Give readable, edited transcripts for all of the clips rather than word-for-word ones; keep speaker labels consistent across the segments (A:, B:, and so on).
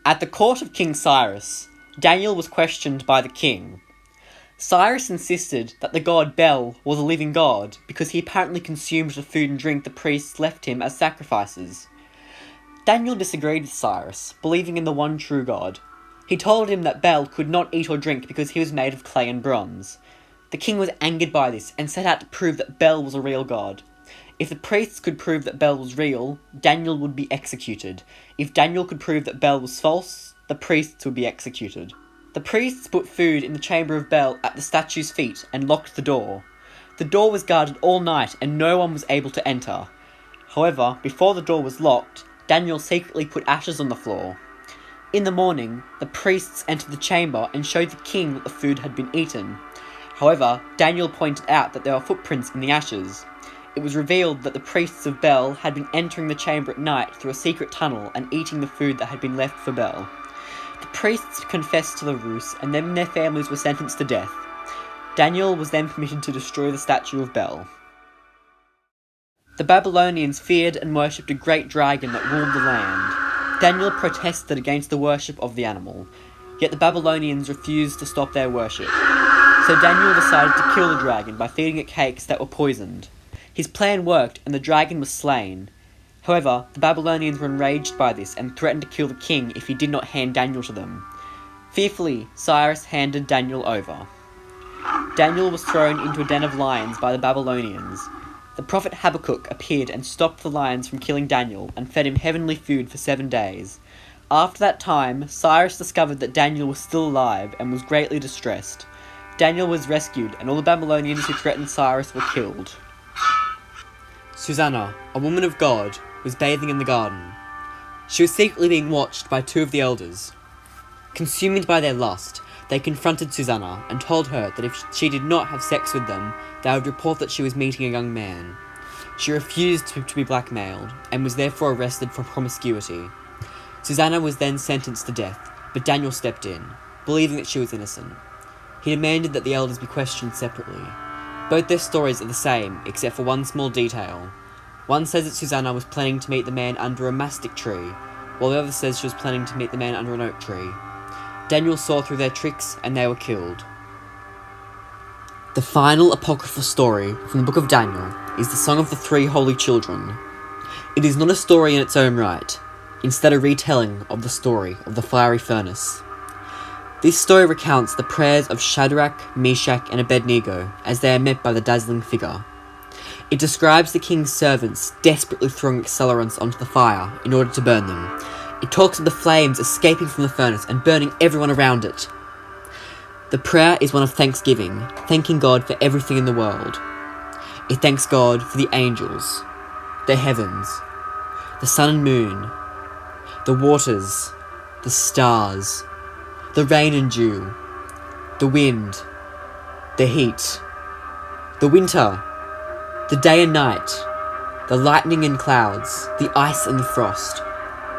A: At the court of King Cyrus, Daniel was questioned by the king. Cyrus insisted that the god Bel was a living god because he apparently consumed the food and drink the priests left him as sacrifices. Daniel disagreed with Cyrus, believing in the one true God. He told him that Bel could not eat or drink because he was made of clay and bronze. The king was angered by this and set out to prove that Bel was a real god. If the priests could prove that Bel was real, Daniel would be executed. If Daniel could prove that Bel was false, the priests would be executed. The priests put food in the chamber of Bel at the statue's feet and locked the door. The door was guarded all night and no one was able to enter. However, before the door was locked, Daniel secretly put ashes on the floor. In the morning, the priests entered the chamber and showed the king that the food had been eaten. However, Daniel pointed out that there were footprints in the ashes. It was revealed that the priests of Bel had been entering the chamber at night through a secret tunnel and eating the food that had been left for Bel. The priests confessed to the ruse and then their families were sentenced to death. Daniel was then permitted to destroy the statue of Bel. The Babylonians feared and worshipped a great dragon that ruled the land. Daniel protested against the worship of the animal, yet the Babylonians refused to stop their worship. So Daniel decided to kill the dragon by feeding it cakes that were poisoned. His plan worked and the dragon was slain. However, the Babylonians were enraged by this and threatened to kill the king if he did not hand Daniel to them. Fearfully, Cyrus handed Daniel over. Daniel was thrown into a den of lions by the Babylonians. The prophet Habakkuk appeared and stopped the lions from killing Daniel and fed him heavenly food for 7 days. After that time, Cyrus discovered that Daniel was still alive and was greatly distressed. Daniel was rescued and all the Babylonians who threatened Cyrus were killed. Suzannah, a woman of God, was bathing in the garden. She was secretly being watched by 2 of the elders. Consumed by their lust, they confronted Suzannah and told her that if she did not have sex with them, they would report that she was meeting a young man. She refused to be blackmailed, and was therefore arrested for promiscuity. Suzannah was then sentenced to death, but Daniel stepped in, believing that she was innocent. He demanded that the elders be questioned separately. Both their stories are the same, except for one small detail. One says that Suzannah was planning to meet the man under a mastic tree, while the other says she was planning to meet the man under an oak tree. Daniel saw through their tricks, and they were killed. The final apocryphal story from the book of Daniel is the Song of the 3 Holy Children. It is not a story in its own right, instead a retelling of the story of the fiery furnace. This story recounts the prayers of Shadrach, Meshach, and Abednego as they are met by the dazzling figure. It describes the king's servants desperately throwing accelerants onto the fire in order to burn them. It talks of the flames escaping from the furnace and burning everyone around it. The prayer is one of thanksgiving, thanking God for everything in the world. It thanks God for the angels, the heavens, the sun and moon, the waters, the stars, the rain and dew, the wind, the heat, the winter, the day and night, the lightning and clouds, the ice and the frost,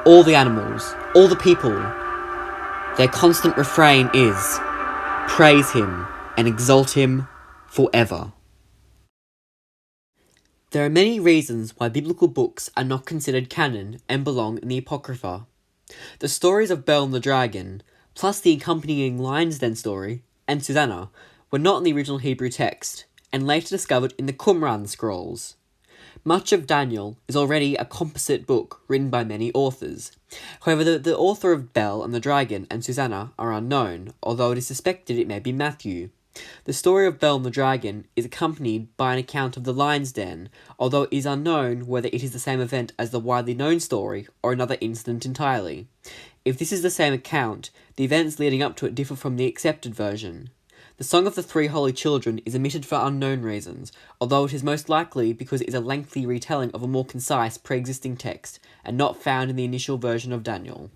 A: all the animals, all the people. Their constant refrain is, praise him and exalt him forever. There are many reasons why biblical books are not considered canon and belong in the Apocrypha. The stories of Bel and the dragon, plus the accompanying Lion's Den story, and Suzannah, were not in the original Hebrew text, and later discovered in the Qumran scrolls. Much of Daniel is already a composite book written by many authors. However, the author of Bel and the Dragon and Suzannah are unknown, although it is suspected it may be Matthew. The story of Bel and the Dragon is accompanied by an account of the Lion's Den, although it is unknown whether it is the same event as the widely known story or another incident entirely. If this is the same account, the events leading up to it differ from the accepted version. The Song of the 3 Holy Children is omitted for unknown reasons, although it is most likely because it is a lengthy retelling of a more concise pre-existing text, and not found in the initial version of Daniel.